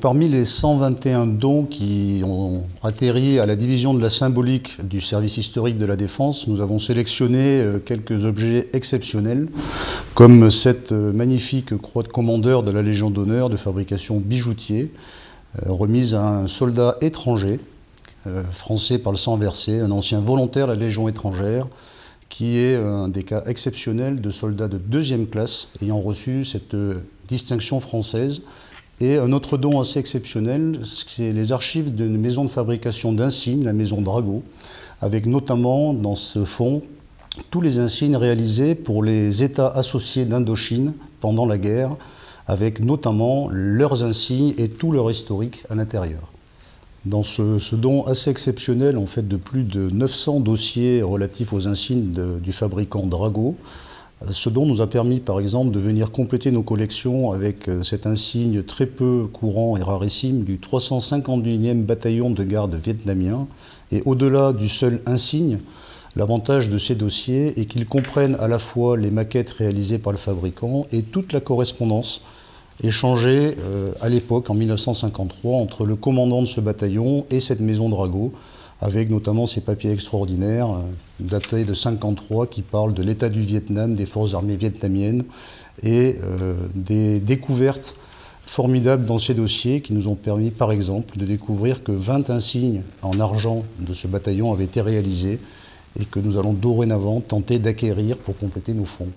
Parmi les 121 dons qui ont atterri à la division de la symbolique du service historique de la Défense, nous avons sélectionné quelques objets exceptionnels, comme cette magnifique croix de commandeur de la Légion d'honneur de fabrication bijoutier, remise à un soldat étranger, français par le sang versé, un ancien volontaire de la Légion étrangère, qui est un des cas exceptionnels de soldats de 2e classe ayant reçu cette distinction française. Et un autre don assez exceptionnel, c'est les archives d'une maison de fabrication d'insignes, la maison Drago, avec notamment dans ce fonds tous les insignes réalisés pour les États associés d'Indochine pendant la guerre, avec notamment leurs insignes et tout leur historique à l'intérieur. Dans ce don assez exceptionnel, en fait, de plus de 900 dossiers relatifs aux insignes du fabricant Drago, ce don nous a permis, par exemple, de venir compléter nos collections avec cet insigne très peu courant et rarissime du 351e bataillon de garde vietnamien. Et au-delà du seul insigne, l'avantage de ces dossiers est qu'ils comprennent à la fois les maquettes réalisées par le fabricant et toute la correspondance échangée à l'époque, en 1953, entre le commandant de ce bataillon et cette maison Drago, avec notamment ces papiers extraordinaires datés de 1953 qui parlent de l'état du Vietnam, des forces armées vietnamiennes et des découvertes formidables dans ces dossiers qui nous ont permis, par exemple, de découvrir que 20 insignes en argent de ce bataillon avaient été réalisés et que nous allons dorénavant tenter d'acquérir pour compléter nos fonds.